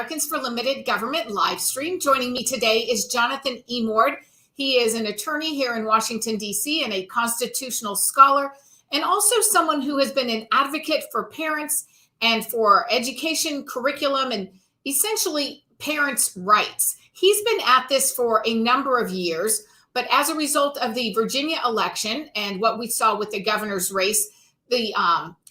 Americans for Limited Government live stream. Joining me today is Jonathan Emord. He is an attorney here in Washington, D.C. and a constitutional scholar, and also someone who has been an advocate for parents and for education, curriculum, and essentially parents' rights. He's been at this for a number of years, but as a result of the Virginia election and what we saw with the governor's race, the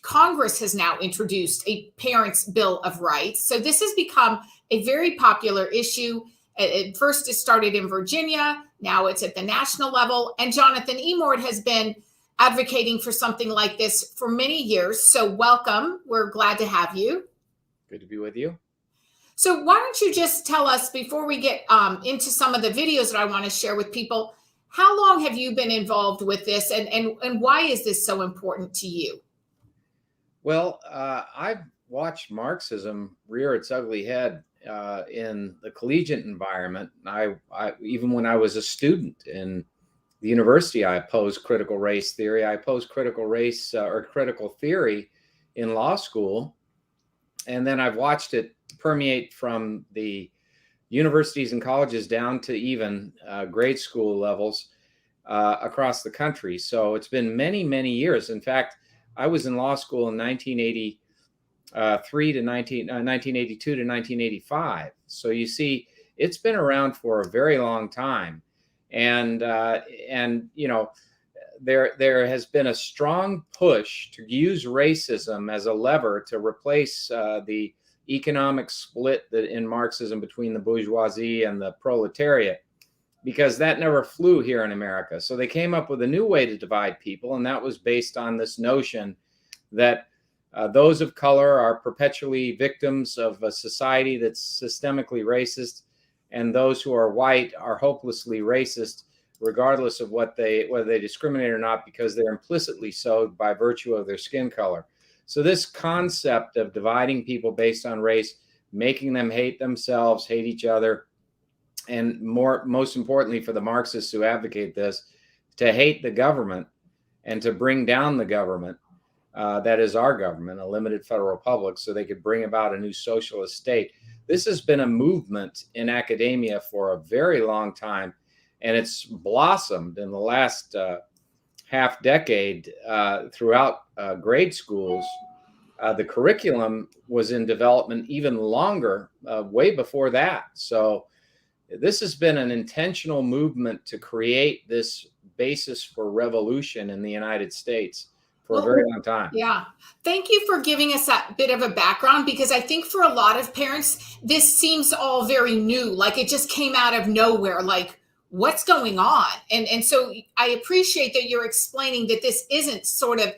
Congress has now introduced a Parents' Bill of Rights. So this has become a very popular issue. At first, it started in Virginia. Now it's at the national level. And Jonathan Emord has been advocating for something like this for many years. So welcome. We're glad to have you. Good to be with you. So why don't you just tell us, before we get into some of the videos that I want to share with people, how long have you been involved with this, and why is this so important to you? Well, I've watched Marxism rear its ugly head in the collegiate environment. I even when I was a student in the university, I opposed critical race theory. I opposed critical race or critical theory in law school. And then I've watched it permeate from the universities and colleges down to even grade school levels across the country. So it's been many, many years. In fact, I was in law school in 1982 to 1985. So you see, it's been around for a very long time. And you know, there has been a strong push to use racism as a lever to replace the economic split that in Marxism between the bourgeoisie and the proletariat, because that never flew here in America. So they came up with a new way to divide people, and that was based on this notion that those of color are perpetually victims of a society that's systemically racist, and those who are white are hopelessly racist, regardless of whether they discriminate or not, because they're implicitly so by virtue of their skin color. So this concept of dividing people based on race, making them hate themselves, hate each other, and most importantly for the Marxists who advocate this, to hate the government and to bring down the government, that is our government, a limited federal republic, so they could bring about a new socialist state. This has been a movement in academia for a very long time, and it's blossomed in the last half decade throughout grade schools. The curriculum was in development even longer, way before that. So this has been an intentional movement to create this basis for revolution in the United States for a very long time. Yeah. Thank you for giving us that bit of a background, because I think for a lot of parents, this seems all very new, like it just came out of nowhere, like what's going on? And so I appreciate that you're explaining that this isn't sort of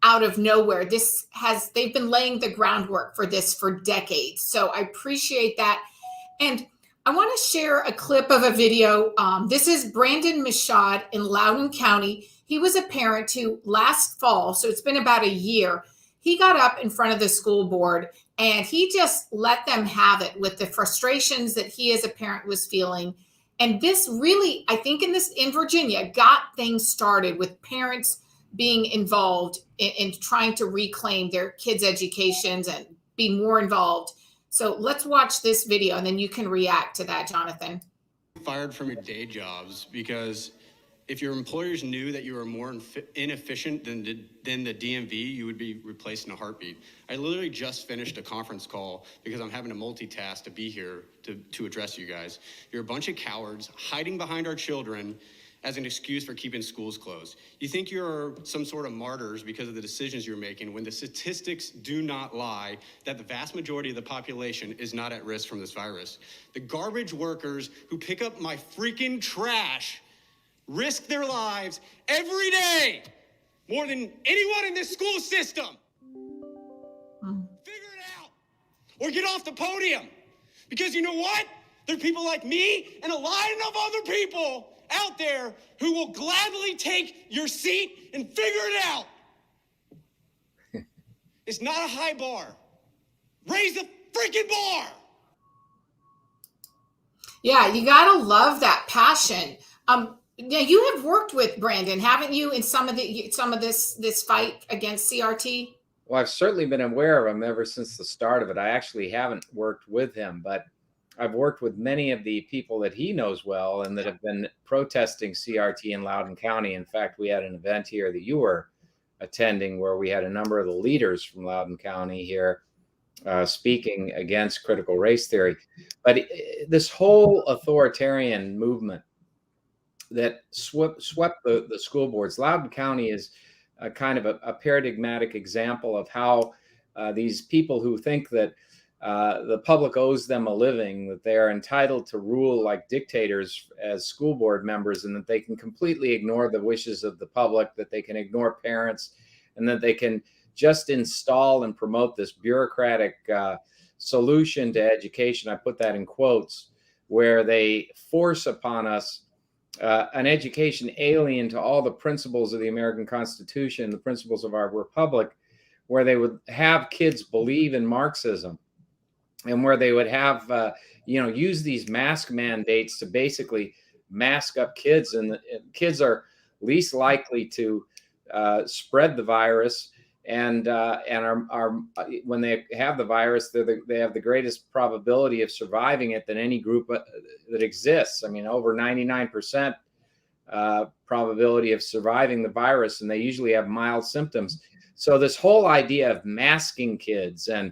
out of nowhere. They've been laying the groundwork for this for decades. So I appreciate that. And I want to share a clip of a video. This is Brandon Michaud in Loudoun County. He was a parent who last fall, so it's been about a year, he got up in front of the school board and he just let them have it with the frustrations that he as a parent was feeling. And this really, I think in Virginia, got things started with parents being involved in trying to reclaim their kids' educations and be more involved. So let's watch this video and then you can react to that, Jonathan. Fired from your day jobs because if your employers knew that you were more inefficient than the DMV, you would be replaced in a heartbeat. I literally just finished a conference call because I'm having to multitask to be here to address you guys. You're a bunch of cowards hiding behind our children as an excuse for keeping schools closed. You think you're some sort of martyrs because of the decisions you're making when the statistics do not lie that the vast majority of the population is not at risk from this virus. The garbage workers who pick up my freaking trash risk their lives every day more than anyone in this school system. Figure it out or get off the podium, because you know what? There are people like me and a line of other people out there who will gladly take your seat and figure it out. It's not a high bar. Raise the freaking bar. Yeah, you gotta love that passion. Yeah, you have worked with Brandon, haven't you, in some of this fight against CRT? Well, I've certainly been aware of him ever since the start of it. I actually haven't worked with him, but I've worked with many of the people that he knows well and that have been protesting CRT in Loudoun County. In fact, we had an event here that you were attending where we had a number of the leaders from Loudoun County here speaking against critical race theory. But this whole authoritarian movement that swept the school boards, Loudoun County is a kind of a paradigmatic example of how these people who think that the public owes them a living, that they are entitled to rule like dictators as school board members, and that they can completely ignore the wishes of the public, that they can ignore parents, and that they can just install and promote this bureaucratic solution to education. I put that in quotes, where they force upon us an education alien to all the principles of the American Constitution, the principles of our republic, where they would have kids believe in Marxism, and where they would have, use these mask mandates to basically mask up kids. And kids are least likely to spread the virus. And are when they have the virus, they have the greatest probability of surviving it than any group that exists. I mean, over 99% probability of surviving the virus, and they usually have mild symptoms. So this whole idea of masking kids and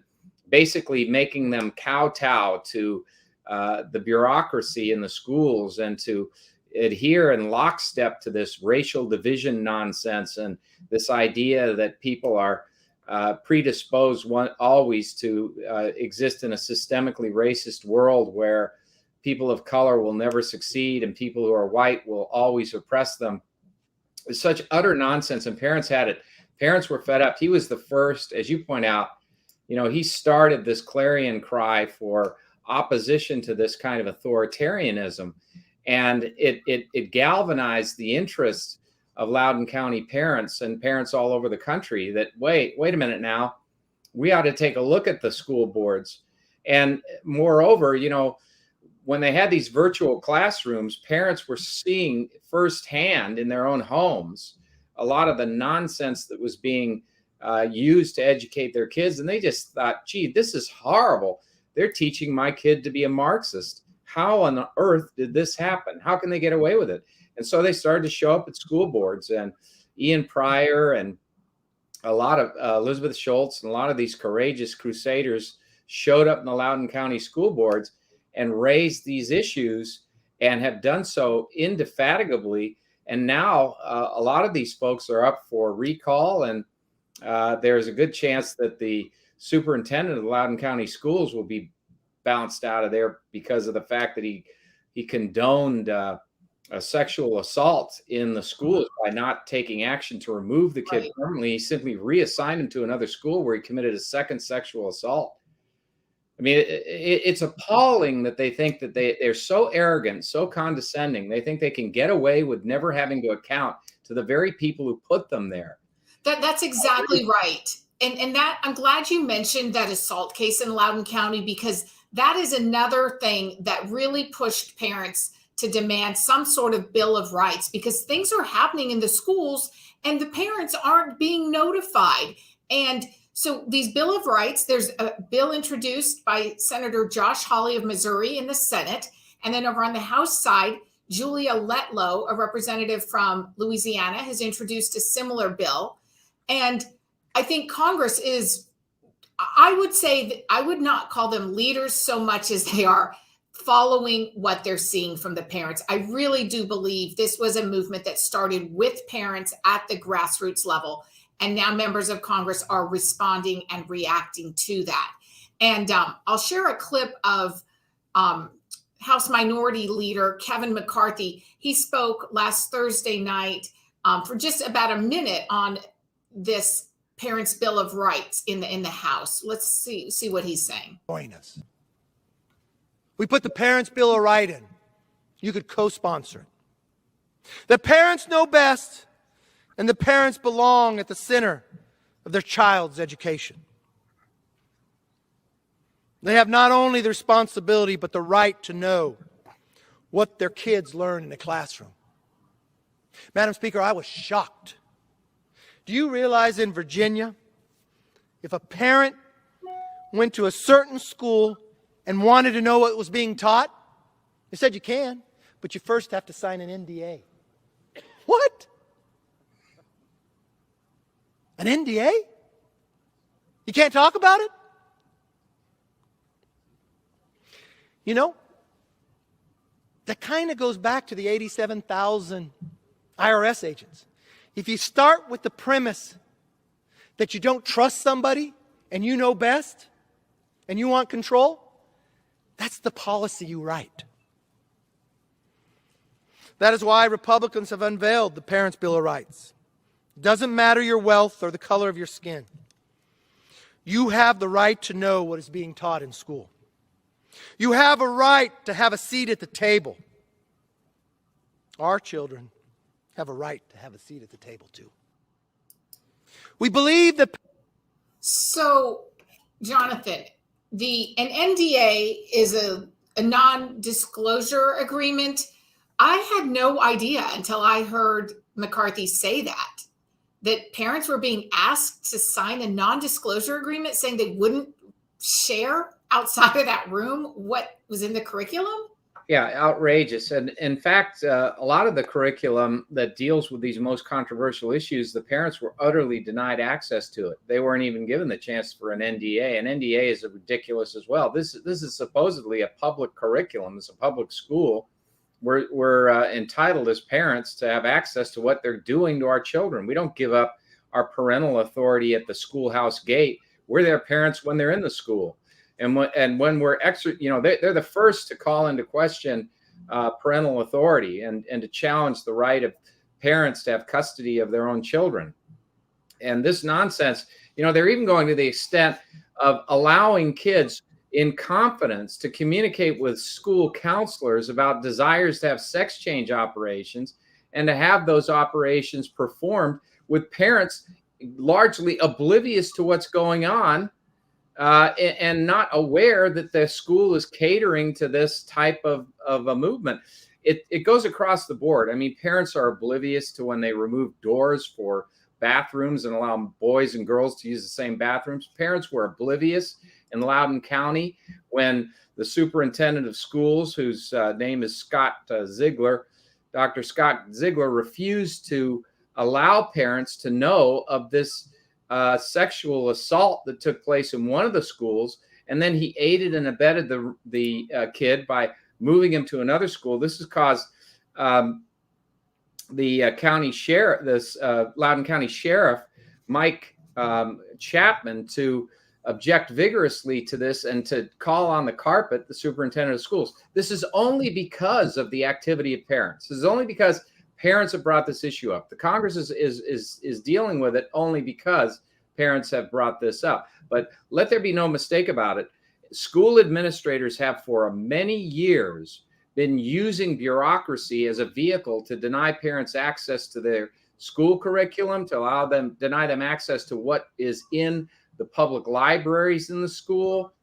basically making them kowtow to the bureaucracy in the schools and to adhere in lockstep to this racial division nonsense, and this idea that people are predisposed always to exist in a systemically racist world where people of color will never succeed and people who are white will always oppress them. It's such utter nonsense, and parents had it. Parents were fed up. He was the first, as you point out, he started this clarion cry for opposition to this kind of authoritarianism. And it galvanized the interest of Loudoun County parents and parents all over the country that, wait a minute now, we ought to take a look at the school boards. And moreover, when they had these virtual classrooms, parents were seeing firsthand in their own homes a lot of the nonsense that was being used to educate their kids. And they just thought, gee, this is horrible. They're teaching my kid to be a Marxist. How on earth did this happen? How can they get away with it? And so they started to show up at school boards, and Ian Pryor and a lot of Elizabeth Schultz and a lot of these courageous crusaders showed up in the Loudoun County school boards and raised these issues and have done so indefatigably. And now a lot of these folks are up for recall, and there's a good chance that the superintendent of the Loudoun County schools will be bounced out of there because of the fact that he condoned a sexual assault in the schools by not taking action to remove the kid permanently. He simply reassigned him to another school where he committed a second sexual assault. I mean, it's appalling that they think that they're so arrogant, so condescending. They think they can get away with never having to account to the very people who put them there. That's exactly right. And that, I'm glad you mentioned that assault case in Loudoun County, because that is another thing that really pushed parents to demand some sort of Bill of Rights, because things are happening in the schools and the parents aren't being notified. And so these Bill of Rights, there's a bill introduced by Senator Josh Hawley of Missouri in the Senate. And then over on the House side, Julia Letlow, a representative from Louisiana, has introduced a similar bill. And I think Congress is, I would say that I would not call them leaders so much as they are following what they're seeing from the parents. I really do believe this was a movement that started with parents at the grassroots level. And now members of Congress are responding and reacting to that. And I'll share a clip of House Minority Leader Kevin McCarthy. He spoke last Thursday night for just about a minute on this Parents' Bill of Rights in the House. Let's see what he's saying. Join us. We put the Parents' Bill of Rights in. You could co-sponsor it. The parents know best, and the parents belong at the center of their child's education. They have not only the responsibility, but the right to know what their kids learn in the classroom. Madam Speaker, I was shocked. Do you realize in Virginia, If a parent went to a certain school and wanted to know what was being taught, they said you can, but you first have to sign an NDA. What? An NDA? You can't talk about it? You know, that kind of goes back to the 87,000 IRS agents. If you start with the premise that you don't trust somebody and you know best and you want control, that's the policy you write. That is why Republicans have unveiled the Parents' Bill of Rights. It doesn't matter your wealth or the color of your skin. You have the right to know what is being taught in school. You have a right to have a seat at the table. Our children have a right to have a seat at the table too. We believe that. So, Jonathan, an NDA is a non-disclosure agreement. I had no idea until I heard McCarthy say that parents were being asked to sign a non-disclosure agreement saying they wouldn't share outside of that room what was in the curriculum. Yeah, outrageous. And in fact, a lot of the curriculum that deals with these most controversial issues, the parents were utterly denied access to it. They weren't even given the chance for an NDA. An NDA is ridiculous as well. This is supposedly a public curriculum. It's a public school. We're entitled as parents to have access to what they're doing to our children. We don't give up our parental authority at the schoolhouse gate. We're their parents when they're in the school. And when we're they're the first to call into question parental authority and to challenge the right of parents to have custody of their own children. And this nonsense, they're even going to the extent of allowing kids in confidence to communicate with school counselors about desires to have sex change operations and to have those operations performed with parents largely oblivious to what's going on. And not aware that the school is catering to this type of a movement. It goes across the board. I mean, parents are oblivious to when they remove doors for bathrooms and allow boys and girls to use the same bathrooms. Parents were oblivious in Loudoun County when the superintendent of schools, whose name is Dr. Scott Ziegler, refused to allow parents to know of this sexual assault that took place in one of the schools, and then he aided and abetted the kid by moving him to another school. This has caused the county sheriff, Loudoun County Sheriff Mike Chapman, to object vigorously to this and to call on the carpet the superintendent of schools. This is only because of the activity of parents. This is only because parents have brought this issue up. The Congress is dealing with it only because parents have brought this up. But let there be no mistake about it. School administrators have for many years been using bureaucracy as a vehicle to deny parents access to their school curriculum, to deny them access to what is in the public libraries in the school,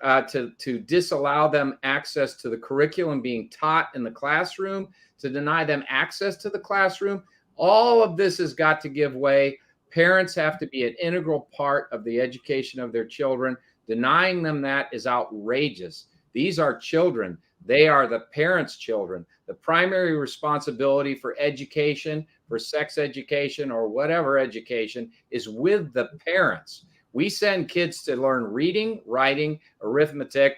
to disallow them access to the curriculum being taught in the classroom, to deny them access to the classroom. All of this has got to give way. Parents have to be an integral part of the education of their children. Denying them that is outrageous. These are children. They are the parents' children. The primary responsibility for education, for sex education, or whatever education is with the parents. We send kids to learn reading, writing, arithmetic,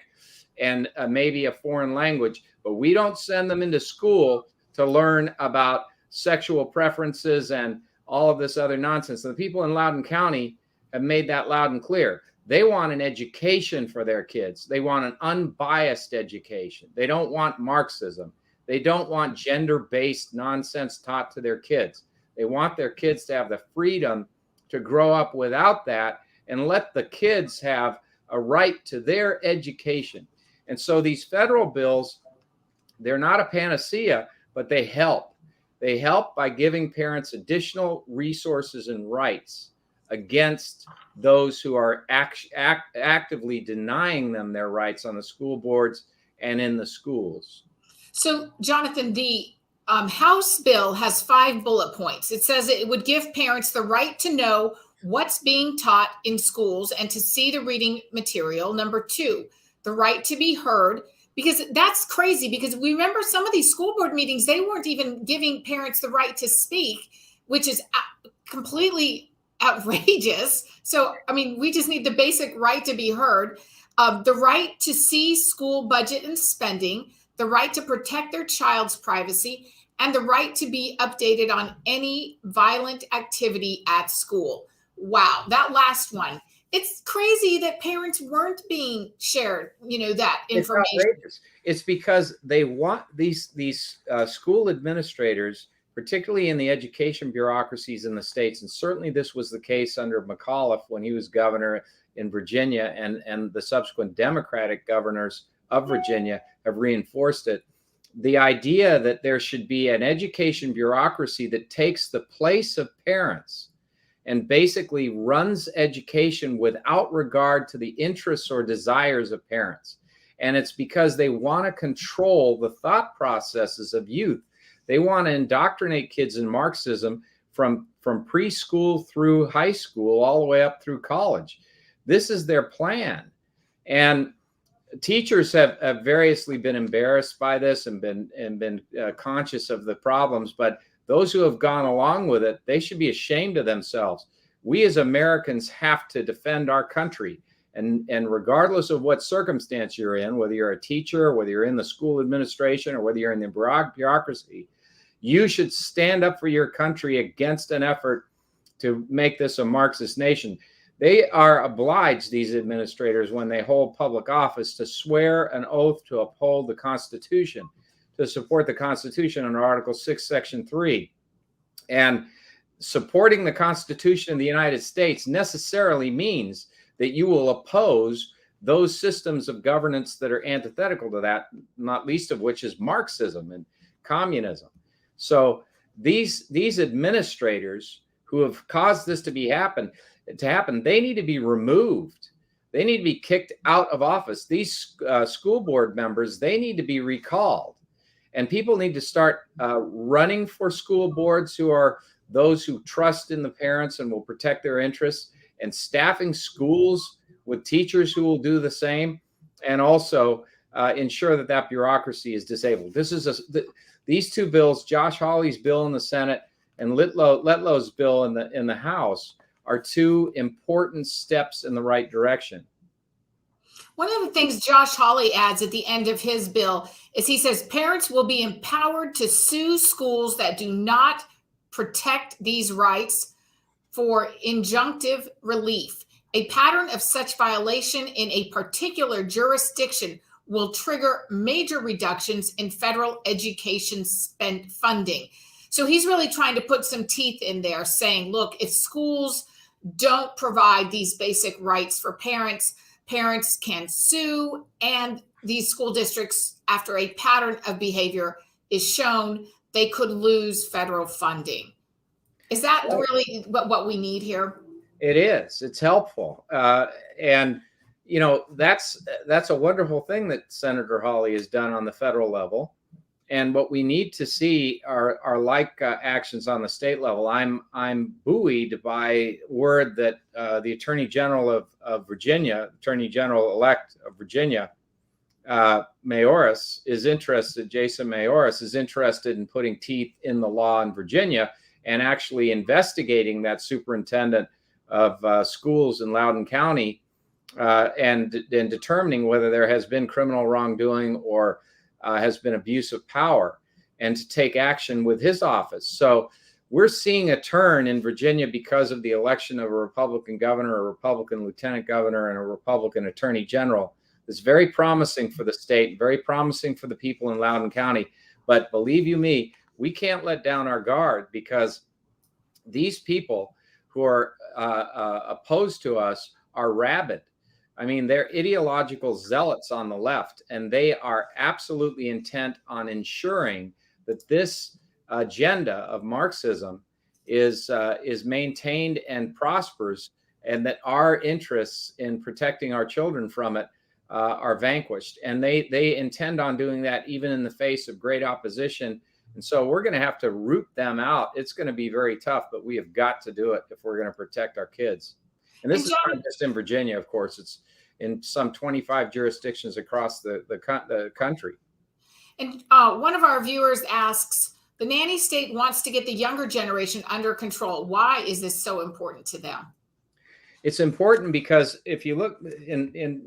and maybe a foreign language, but we don't send them into school to learn about sexual preferences and all of this other nonsense. And the people in Loudoun County have made that loud and clear. They want an education for their kids. They want an unbiased education. They don't want Marxism. They don't want gender-based nonsense taught to their kids. They want their kids to have the freedom to grow up without that and let the kids have a right to their education. And so these federal bills, they're not a panacea, but they help. They help by giving parents additional resources and rights against those who are actively denying them their rights on the school boards and in the schools. So, Jonathan, the House bill has 5 bullet points. It says it would give parents the right to know what's being taught in schools and to see the reading material. Number 2, the right to be heard, because that's crazy, because we remember some of these school board meetings, they weren't even giving parents the right to speak, which is completely outrageous. So, I mean, we just need the basic right to be heard, the right to see school budget and spending, the right to protect their child's privacy, and the right to be updated on any violent activity at school. Wow, that last one. It's crazy that parents weren't being shared, that information. It's outrageous. It's because they want these school administrators, particularly in the education bureaucracies in the states, and certainly this was the case under McAuliffe when he was governor in Virginia, and the subsequent Democratic governors of Virginia have reinforced it. The idea that there should be an education bureaucracy that takes the place of parents and basically runs education without regard to the interests or desires of parents. And it's because they want to control the thought processes of youth. They want to indoctrinate kids in Marxism from preschool through high school, all the way up through college. This is their plan. And teachers have variously been embarrassed by this and been conscious of the problems, but those who have gone along with it, they should be ashamed of themselves. We as Americans have to defend our country. And regardless of what circumstance you're in, whether you're a teacher, whether you're in the school administration, or whether you're in the bureaucracy, you should stand up for your country against an effort to make this a Marxist nation. They are obliged, these administrators, when they hold public office, to swear an oath to uphold the Constitution, to support the Constitution under Article 6, Section 3. And supporting the Constitution of the United States necessarily means that you will oppose those systems of governance that are antithetical to that, not least of which is Marxism and communism. So these administrators who have caused this to happen, they need to be removed. They need to be kicked out of office. These school board members, they need to be recalled. And people need to start running for school boards who are those who trust in the parents and will protect their interests, and staffing schools with teachers who will do the same, and also ensure that bureaucracy is disabled. These two bills, Josh Hawley's bill in the Senate and Litlow's bill in the House, are two important steps in the right direction. One of the things Josh Hawley adds at the end of his bill is he says parents will be empowered to sue schools that do not protect these rights for injunctive relief. A pattern of such violation in a particular jurisdiction will trigger major reductions in federal education funding. So he's really trying to put some teeth in there, saying, look, if schools don't provide these basic rights for parents, parents can sue, and these school districts, after a pattern of behavior is shown, they could lose federal funding. Is that really what we need here? It is. It's helpful. And, that's a wonderful thing that Senator Hawley has done on the federal level. And what we need to see are like actions on the state level. I'm buoyed by word that the Attorney General of Virginia, Attorney General-elect of Virginia, Jason Mayoris is interested in putting teeth in the law in Virginia and actually investigating that superintendent of schools in Loudoun County and determining whether there has been criminal wrongdoing or has been abuse of power, and to take action with his office. So we're seeing a turn in Virginia because of the election of a Republican governor, a Republican lieutenant governor, and a Republican attorney general. It's very promising for the state, very promising for the people in Loudoun County. But believe you me, we can't let down our guard, because these people who are opposed to us are rabid. I mean, they're ideological zealots on the left, and they are absolutely intent on ensuring that this agenda of Marxism is maintained and prospers, and that our interests in protecting our children from it are vanquished. And they intend on doing that even in the face of great opposition And so we're going to have to root them out. It's going to be very tough, but we have got to do it if we're going to protect our kids. And this is not just in Virginia, of course. It's in some 25 jurisdictions across the country. And one of our viewers asks, the nanny state wants to get the younger generation under control. Why is this so important to them? It's important because if you look in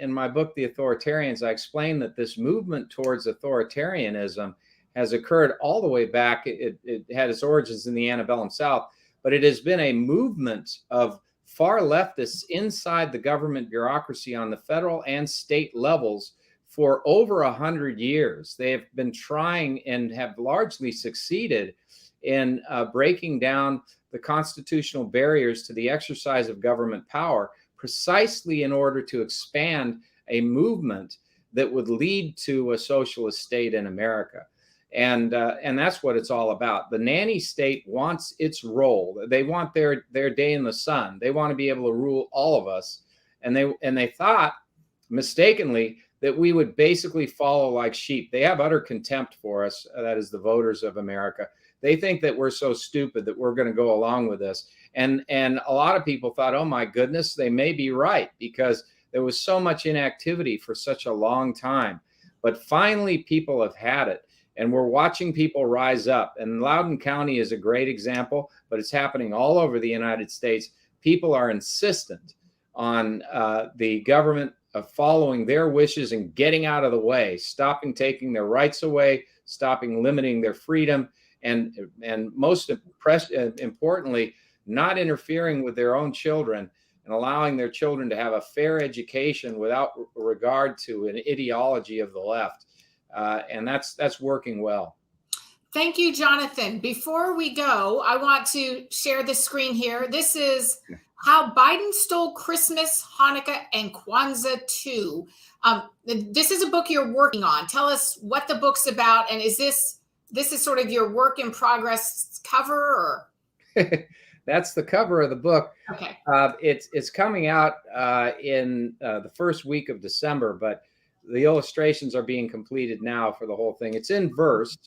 my book, The Authoritarians, I explain that this movement towards authoritarianism has occurred all the way back. It had its origins in the antebellum South, but it has been a movement of far leftists inside the government bureaucracy on the federal and state levels for over 100 years. They have been trying and have largely succeeded in breaking down the constitutional barriers to the exercise of government power, precisely in order to expand a movement that would lead to a socialist state in America. And that's what it's all about. The nanny state wants its role. They want their day in the sun. They want to be able to rule all of us. And they thought mistakenly that we would basically follow like sheep. They have utter contempt for us, that is the voters of America. They think that we're so stupid that we're going to go along with this. And a lot of people thought, oh my goodness, they may be right, because there was so much inactivity for such a long time. But finally, people have had it. And we're watching people rise up. And Loudoun County is a great example, but it's happening all over the United States. People are insistent on the government following their wishes and getting out of the way, stopping taking their rights away, stopping limiting their freedom, and most importantly, not interfering with their own children and allowing their children to have a fair education without regard to an ideology of the left. And that's working well. Thank you, Jonathan. Before we go, I want to share the screen here. This is How Biden Stole Christmas, Hanukkah, and Kwanzaa Too. This is a book you're working on. Tell us what the book's about, and is this is sort of your work in progress cover, or? That's the cover of the book. Okay. It's coming out in the first week of December, but the illustrations are being completed now for the whole thing. It's in verse,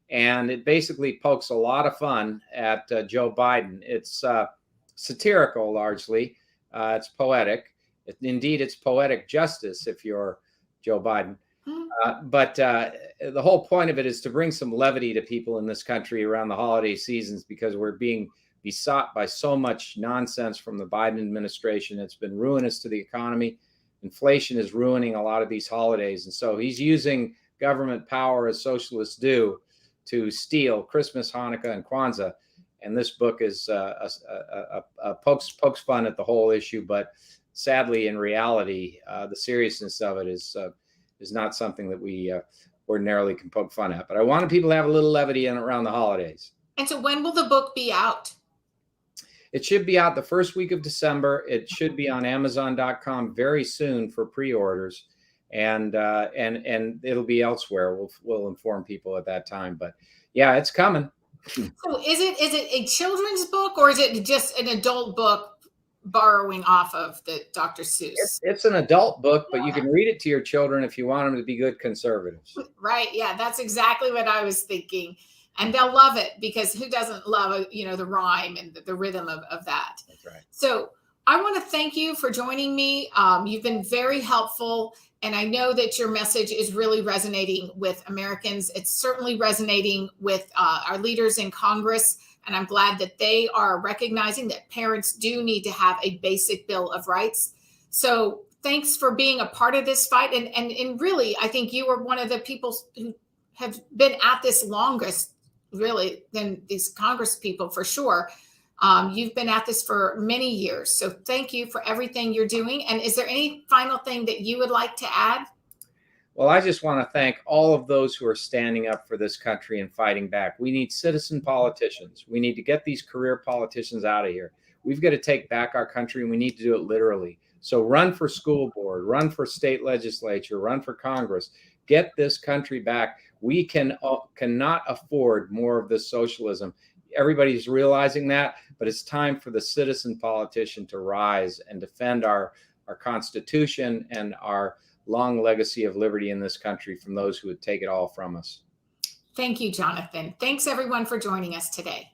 and it basically pokes a lot of fun at Joe Biden. It's satirical largely. It's poetic. Indeed, it's poetic justice if you're Joe Biden. But the whole point of it is to bring some levity to people in this country around the holiday seasons, because we're being besought by so much nonsense from the Biden administration. It's been ruinous to the economy. Inflation is ruining a lot of these holidays. And so he's using government power, as socialists do, to steal Christmas, Hanukkah, and Kwanzaa. And this book is pokes fun at the whole issue. But sadly, in reality, the seriousness of it is not something that we ordinarily can poke fun at. But I wanted people to have a little levity in around the holidays. And so when will the book be out? It should be out the first week of December. It should be on Amazon.com very soon for pre-orders, and it'll be elsewhere. We'll inform people at that time. But yeah, it's coming. So is it a children's book, or is it just an adult book borrowing off of the Dr. Seuss? It's an adult book, but you can read it to your children if you want them to be good conservatives. Right. Yeah, that's exactly what I was thinking. And they'll love it, because who doesn't love, the rhyme and the rhythm of that? That's right. So I want to thank you for joining me. You've been very helpful. And I know that your message is really resonating with Americans. It's certainly resonating with our leaders in Congress. And I'm glad that they are recognizing that parents do need to have a basic Bill of Rights. So thanks for being a part of this fight. And really, I think you are one of the people who have been at this longest, really, than these Congress people, for sure. You've been at this for many years. So thank you for everything you're doing. And is there any final thing that you would like to add? Well, I just want to thank all of those who are standing up for this country and fighting back. We need citizen politicians. We need to get these career politicians out of here. We've got to take back our country, and we need to do it literally. So run for school board, run for state legislature, run for Congress. Get this country back. We cannot afford more of this socialism. Everybody's realizing that, but it's time for the citizen politician to rise and defend our Constitution and our long legacy of liberty in this country from those who would take it all from us. Thank you, Jonathan. Thanks everyone for joining us today.